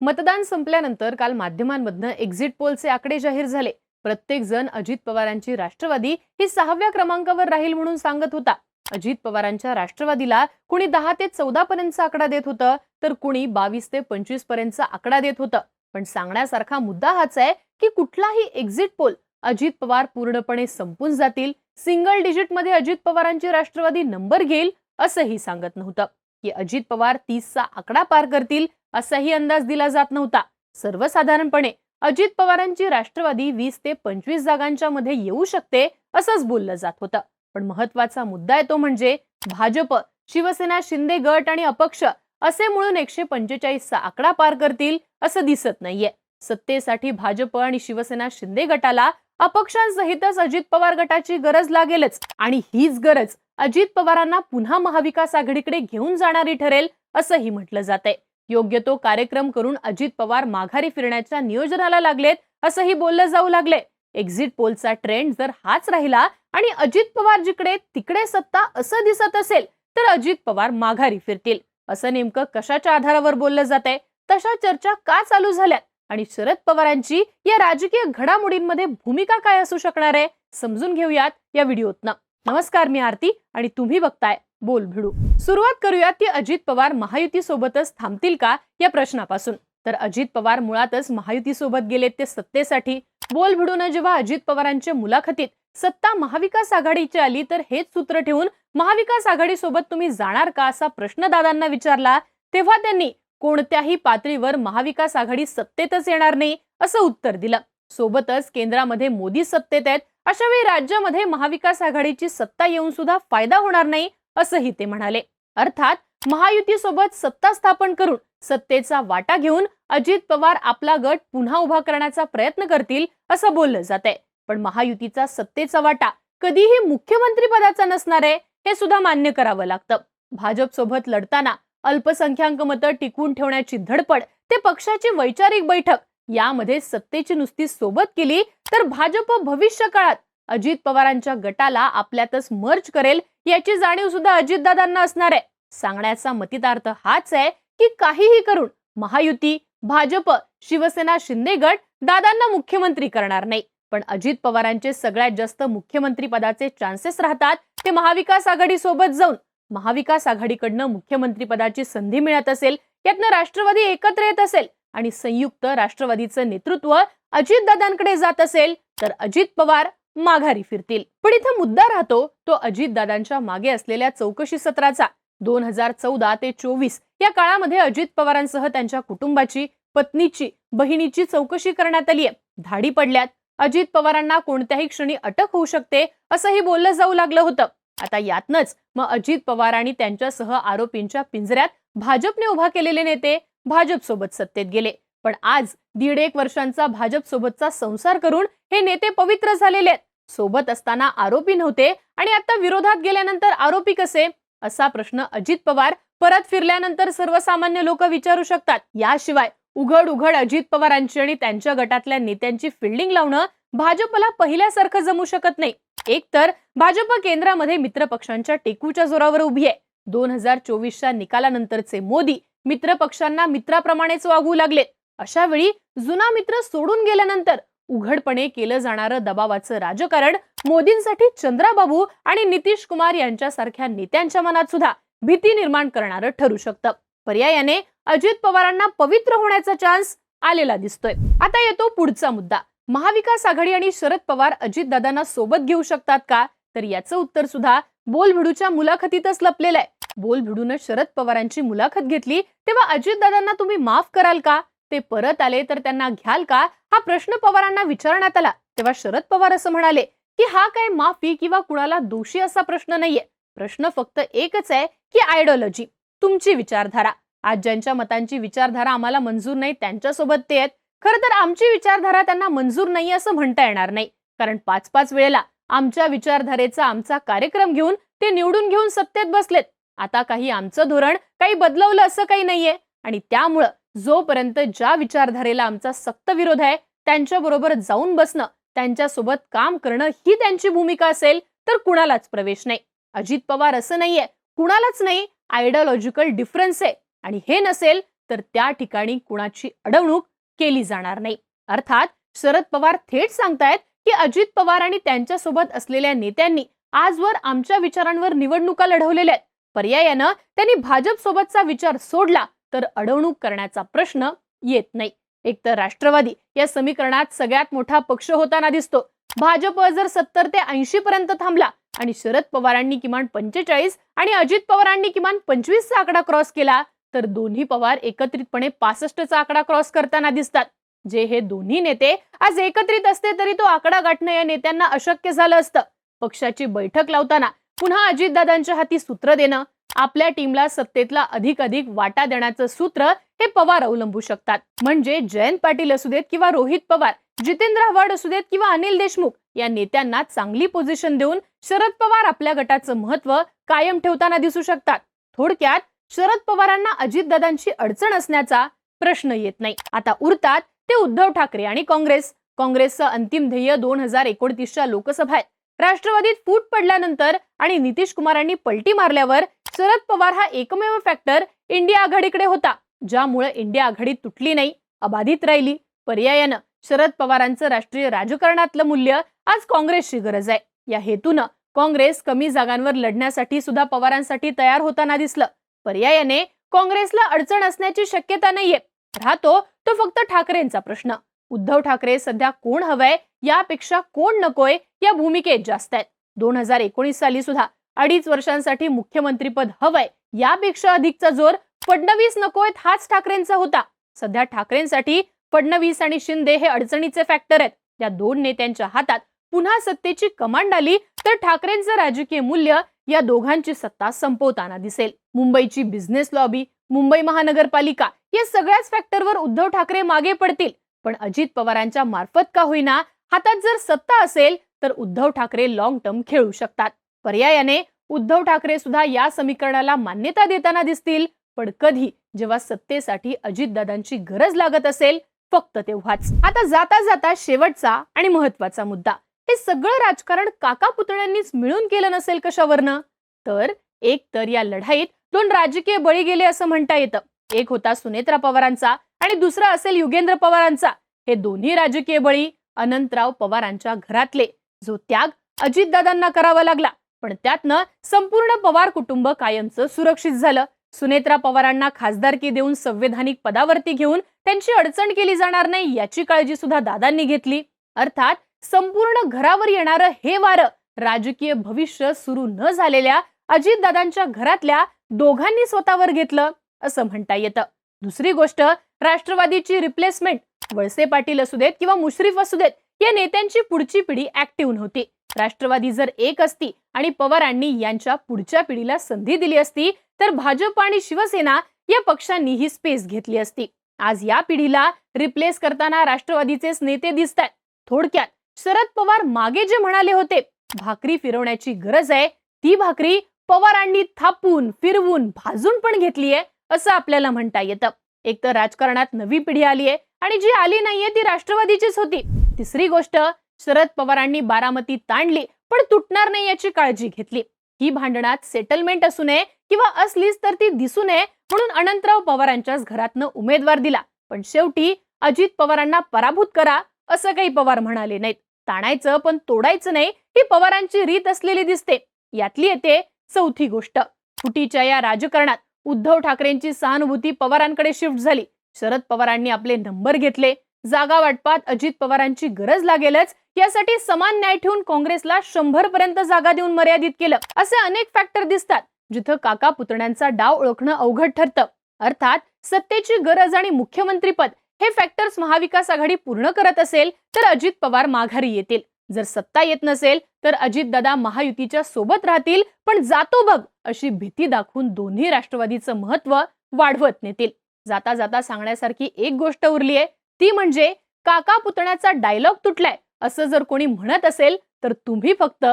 मतदान संपल्यानंतर काल माध्यमांमधनं एक्झिट पोलचे आकडे जाहीर झाले. प्रत्येक जण अजित पवारांची राष्ट्रवादी ही 6व्या क्रमांकावर राहील म्हणून सांगत होता. अजित पवारांच्या राष्ट्रवादीला कुणी 10 ते 14 पर्यंतचा आकडा देत होतं, तर कुणी 22 ते 25 पर्यंतचा आकडा देत होतं. पण सांगण्यासारखा मुद्दा हाच आहे की कुठलाही एक्झिट पोल अजित पवार पूर्णपणे संपून जातील, सिंगल डिजिट मध्ये अजित पवारांची राष्ट्रवादी नंबर घेईल असंही सांगत नव्हतं. की अजित पवार 30चा आकडा पार करतील असाही अंदाज दिला जात नव्हता. सर्वसाधारणपणे अजित पवारांची राष्ट्रवादी 20 ते 25 जागांच्या मध्ये येऊ शकते असंच बोललं जात होतं. पण महत्वाचा मुद्दा आहे तो म्हणजे भाजप, शिवसेना, शिंदे गट आणि अपक्ष असे मिळून 145चा आकडा पार करतील असं दिसत नाहीये. सत्तेसाठी भाजप आणि शिवसेना शिंदे गटाला अपक्षांसहितच अजित पवार गटाची गरज लागेलच, आणि हीच गरज अजित पवारांना पुन्हा महाविकास आघाडीकडे घेऊन जाणारी ठरेल असंही म्हटलं जातंय. योग्य तो कार्यक्रम करून अजित पवार माघारी फिरण्याच्या नियोजनाला लागलेत असंही बोललं जाऊ लागले. एक्झिट पोलचा ट्रेंड जर हाच राहिला आणि अजित पवार जिकडे तिकडे सत्ता असं दिसत असेल तर अजित पवार माघारी फिरतील असं नेमकं कशाच्या आधारावर बोललं जातंय, तशा चर्चा का चालू झाल्यात आणि शरद पवारांची या राजकीय घडामोडींमध्ये भूमिका काय असू शकणार आहे समजून घेऊयात या व्हिडिओतनं. नमस्कार, मी आरती आणि तुम्ही बघताय बोल भिडू. सुरुवात करूयात की अजित पवार महायुती सोबतच थांबतील का या प्रश्नापासून. तर अजित पवार मुळातच महायुती सोबत गेलेत ते सत्तेसाठी. बोल भिडून जेव्हा अजित पवारांच्या मुलाखतीत सत्ता महाविकास आघाडीची आली तर हेच सूत्र ठेवून महाविकास आघाडी सोबत तुम्ही जाणार का असा प्रश्न दादांना विचारला, तेव्हा त्यांनी कोणत्याही पातळीवर महाविकास आघाडी सत्तेतच येणार नाही असं उत्तर दिलं. सोबतच केंद्रामध्ये मोदी सत्तेत आहेत, अशा वेळी राज्यामध्ये महाविकास आघाडीची सत्ता येऊन सुद्धा फायदा होणार नाही असंही ते म्हणाले. अर्थात महायुती सोबत सत्ता स्थापन करून सत्तेचा वाटा घेऊन अजित पवार आपला गट पुन्हा उभा करण्याचा प्रयत्न करतील असं बोललं जातंय. पण महायुतीचा सत्तेचा वाटा कधीही मुख्यमंत्री पदाचा नसणार आहे हे सुद्धा मान्य करावं लागतं. भाजप सोबत लढताना अल्पसंख्याक मतं टिकवून ठेवण्याची धडपड ते पक्षाची वैचारिक बैठक यामध्ये सत्तेची नुसती सोबत केली तर भाजप भविष्य काळात अजित पवारांच्या गटाला आपल्यातच मर्ज करेल याची जाणीव सुद्धा अजितदादांना असणार आहे. सांगण्याचा मतितार्थ हाच आहे की काहीही करून महायुती, भाजप, शिवसेना, शिंदे गट दादांना मुख्यमंत्री करणार नाही. पण अजित पवारांचे सगळ्यात जास्त मुख्यमंत्री पदाचे चान्सेस राहतात ते महाविकास आघाडी सोबत जाऊन. महाविकास आघाडीकडनं मुख्यमंत्री पदाची संधी मिळत असेल, यातनं राष्ट्रवादी एकत्र येत असेल आणि संयुक्त राष्ट्रवादीचं नेतृत्व अजितदादांकडे जात असेल तर अजित पवार माघारी फिरतील. पण इथं मुद्दा राहतो तो अजितदादांच्या मागे असलेल्या चौकशी सत्राचा. 2014 ते 24 या काळामध्ये अजित पवारांसह त्यांच्या कुटुंबाची, पत्नीची, बहिणीची चौकशी करण्यात आली आहे. धाडी पडल्यात. अजित पवारांना कोणत्याही क्षणी अटक होऊ शकते असंही बोललं जाऊ लागलं होतं. आता यातनच मग अजित पवार आणि त्यांच्यासह आरोपींच्या पिंजऱ्यात भाजपने उभा केलेले नेते भाजप सोबत सत्तेत गेले. पण आज 1.5 वर्षांचा भाजप सोबतचा संसार करून हे नेते पवित्र झालेले आहेत. सोबत असताना आरोपी नव्हते आणि आता विरोधात गेल्यानंतर आरोपी कसे असा प्रश्न अजित पवार परत फिरल्यानंतर सर्वसामान्य लोक विचारू शकतात. याशिवाय उघड उघड अजित पवारांची आणि त्यांच्या गटातल्या नेत्यांची फिल्डिंग लावणं भाजपला पहिल्यासारखं जमू शकत नाही. एक तर भाजप केंद्रामध्ये मित्र पक्षांच्या टेकूच्या जोरावर उभी आहे. 2024च्या निकालानंतरचे मोदी मित्र पक्षांना मित्राप्रमाणेच वागू लागले. अशा वेळी जुना मित्र सोडून गेल्यानंतर उघडपणे केलं जाणारं दबावाचं राजकारण मोदींसाठी चंद्राबाबू आणि नितीश कुमार यांच्यासारख्या नेत्यांच्या मनात सुद्धा भीती निर्माण करणारं ठरू शकतं. पर्यायाने अजित पवारांना पवित्र होण्याचा चान्स आलेला दिसतोय. आता येतो पुढचा मुद्दा. महाविकास आघाडी आणि शरद पवार अजितदादांना सोबत घेऊ शकतात का? तर याचं उत्तर सुद्धा बोलभिडूच्या मुलाखतीतच लपलेलं आहे. बोलभिडूनं शरद पवारांची मुलाखत घेतली तेव्हा अजितदादांना तुम्ही माफ कराल का? ते परत आले तर त्यांना घ्याल का? हा प्रश्न पवारांना विचारण्यात आला तेव्हा शरद पवार असं म्हणाले की हा काय माफी किंवा कुणाला दोषी असा प्रश्न नाहीये. प्रश्न फक्त एकच आहे की आयडिओलॉजी, तुमची विचारधारा. आज ज्यांच्या मतांची विचारधारा आम्हाला मंजूर नाही त्यांच्यासोबत ते आहेत. खरं तर आमची विचारधारा त्यांना मंजूर नाही असं म्हणता येणार नाही, कारण 5-5 वेळेला आमच्या विचारधारेचा आमचा कार्यक्रम घेऊन ते निवडून घेऊन सत्तेत बसलेत. आता काही आमचं धोरण काही बदलवलं असं काही नाहीये आणि त्यामुळं जोपर्यंत ज्या विचारधारेला आमचा सक्त विरोध आहे त्यांच्याबरोबर जाऊन बसणं, त्यांच्यासोबत काम करणं ही त्यांची भूमिका असेल तर कुणालाच प्रवेश नाही. अजित पवार असं नाहीये, कुणालाच नाही, आयडिओलॉजिकल डिफरन्स आहे आणि हे नसेल तर त्या ठिकाणी कुणाची अडवणूक केली जाणार नाही. अर्थात शरद पवार थेट सांगतायत की अजित पवार आणि त्यांच्यासोबत असलेल्या नेत्यांनी आजवर आमच्या विचारांवर निवडणुका लढवलेल्या आहेत. पर्यायानं त्यांनी भाजप सोबतचा विचार सोडला तर अडवणूक करण्याचा प्रश्न येत नाही. एकतर राष्ट्रवादी या समीकरणात सगळ्यात मोठा पक्ष होताना दिसतो. भाजप जर 70 ते 80 पर्यंत थांबला आणि शरद पवारांनी किमान 45 आणि अजित पवारांनी किमान 25 चा आकडा क्रॉस केला तर दोन्ही पवार एकत्रितपणे 65 चा आकडा क्रॉस करताना दिसतात. जे हे दोन्ही नेते आज एकत्रित असते तरी तो आकडा गाठणं या नेत्यांना अशक्य झालं असतं. पक्षाची बैठक लावताना पुन्हा अजितदादांच्या हाती सूत्र देणं, आपल्या टीमला सत्तेतला अधिक वाटा देण्याचं सूत्र हे पवार अवलंबू शकतात. म्हणजे जयंत पाटील असू देत किंवा रोहित पवार, जितेंद्र आव्हाड असू देत किंवा अनिल देशमुख या नेत्यांना चांगली पोझिशन देऊन शरद पवार आपल्या गटाचं महत्व कायम ठेवताना दिसू शकतात. थोडक्यात शरद पवारांना अजितदादांची अडचण असण्याचा प्रश्न येत नाही. आता उरतात ते उद्धव ठाकरे आणि काँग्रेस. काँग्रेसचं अंतिम ध्येय 2029च्या लोकसभा आहे. राष्ट्रवादीत फूट पडल्यानंतर आणि नितीश कुमारांनी पलटी मारल्यावर शरद पवार हा एकमेव फॅक्टर इंडिया आघाडीकडे होता, ज्यामुळे इंडिया आघाडी तुटली नाही, अबाधित राहिली. पर्यायानं शरद पवारांचं राष्ट्रीय राजकारणातलं मूल्य आज काँग्रेसची गरज आहे. या हेतूनं काँग्रेस कमी जागांवर लढण्यासाठी सुद्धा पवारांसाठी तयार होताना दिसलं. पर्यायाने काँग्रेसला अडचण असण्याची शक्यता नाहीये. राहतो तो फक्त ठाकरेंचा प्रश्न. उद्धव ठाकरे सध्या कोण हवंय यापेक्षा कोण नकोय या भूमिकेत जास्त आहेत. 2019 साली सुद्धा 2.5 वर्षांसाठी मुख्यमंत्रीपद हवंय यापेक्षा अधिकचा जोर फडणवीस नकोयत हाच ठाकरेंचा होता. सध्या ठाकरेंसाठी फडणवीस आणि शिंदे हे अडचणीचे फॅक्टर आहेत. या दोन नेत्यांच्या हातात पुन्हा सत्तेची कमांड आली तर ठाकरेंचं राजकीय मूल्य या दोघांची सत्ता संपवताना दिसेल. मुंबईची बिझनेस लॉबी, मुंबई महानगरपालिका या सगळ्याच फॅक्टरवर उद्धव ठाकरे मागे पडतील. पण अजित पवारांच्या मार्फत का होईना हातात जर सत्ता असेल तर उद्धव ठाकरे लॉंग टर्म खेळू शकतात. पर्यायाने उद्धव ठाकरे सुद्धा या समीकरणाला मान्यता देताना दिसतील, पण कधी, जेव्हा सत्तेसाठी अजितदादांची गरज लागत असेल, फक्त तेव्हाच. आता जाता जाता शेवटचा आणि महत्वाचा मुद्दा. हे सगळं राजकारण काका पुतण्यांनीच मिळून केलं नसेल कशावरनं? तर एक तर या लढाईत 2 राजकीय बळी गेले असं म्हणता येतं. एक होता सुनेत्रा पवारांचा आणि दुसरा असेल युगेंद्र पवारांचा. हे दोन्ही राजकीय बळी अनंतराव पवारांच्या घरातले. जो त्याग अजितदादांना करावा लागला, पण त्यातनं संपूर्ण पवार कुटुंब कायमचं सुरक्षित झालं. सुनेत्रा पवारांना खासदारकी देऊन संवैधानिक पदावरती घेऊन त्यांची अडचण केली जाणार नाही याची काळजी सुद्धा दादांनी घेतली. अर्थात संपूर्ण घरावर येणारं हे वारं राजकीय भविष्य सुरू न झालेल्या अजितदादांच्या घरातल्या दोघांनी स्वतःवर घेतलं असं म्हणता येतं. दुसरी गोष्ट, राष्ट्रवादीची रिप्लेसमेंट. वळसे पाटील असू देत किंवा मुश्रीफ असू देत या नेत्यांची पुढची पिढी ऍक्टिव्ह नव्हती. राष्ट्रवादी जर एक असती आणि पवारांनी यांच्या पुढच्या पिढीला संधी दिली असती तर भाजप आणि शिवसेना या पक्षांनी ही स्पेस घेतली असती. आज या पिढीला रिप्लेस करताना राष्ट्रवादीचेच नेते दिसतात. थोडक्यात शरद पवार मागे जे म्हणाले होते भाकरी फिरवण्याची गरज आहे, ती भाकरी पवारांनी थापून फिरवून भाजून पण घेतलीये असं आपल्याला म्हणता येतं. एक तर राजकारणात नवी पिढी आली आहे आणि जी आली नाहीये ती राष्ट्रवादीचीच होती. तिसरी गोष्ट, शरद पवारांनी बारामती ताणली पण तुटणार नाही याची काळजी घेतली. ही भांडणात सेटलमेंट असू नये किंवा असलीच तर ती दिसू नये म्हणून अनंतराव पवारांच्याच घरातनं उमेदवार दिला. पण शेवटी अजित पवारांना पराभूत करा असं काही पवार म्हणाले नाहीत. ताणायचं पण तोडायचं नाही ही पवारांची रीत असलेली दिसते. यातली येते चौथी गोष्ट. फुटीच्या या राजकारणात उद्धव ठाकरेंची सहानुभूती पवारांकडे शिफ्ट झाली. शरद पवारांनी आपले नंबर घेतले. जागा वाटपात अजित पवारांची गरज लागेलच यासाठी समान न्याय ठेवून काँग्रेसला 100 पर्यंत जागा देऊन मर्यादित केलं. असे अनेक फॅक्टर दिसतात जिथं काका पुतण्यांचा डाव ओळखणं अवघड ठरतं. अर्थात सत्तेची गरज आणि मुख्यमंत्रीपद हे फॅक्टर्स महाविकास आघाडी पूर्ण करत असेल तर अजित पवार माघारी येतील. जर सत्ता येत नसेल तर अजितदादा महायुतीच्या सोबत राहतील पण जातो बघ अशी भीती दाखवून दोन्ही राष्ट्रवादीचं महत्व वाढवत नेतील. जाता जाता सांगण्यासारखी एक गोष्ट उरली आहे, ती म्हणजे काका पुतण्याचा डायलॉग तुटलाय असं जर कोणी म्हणत असेल तर तुम्ही फक्त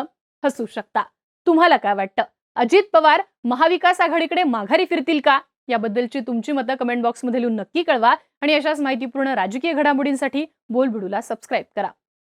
हसू शकता. तुम्हाला काय वाटतं? अजित पवार महाविकास आघाडीकडे माघारी फिरतील का? याबद्दलची तुमची मतं कमेंट बॉक्समध्ये लिहून नक्की कळवा आणि अशाच माहितीपूर्ण राजकीय घडामोडींसाठी बोलबिडूला सबस्क्राईब करा.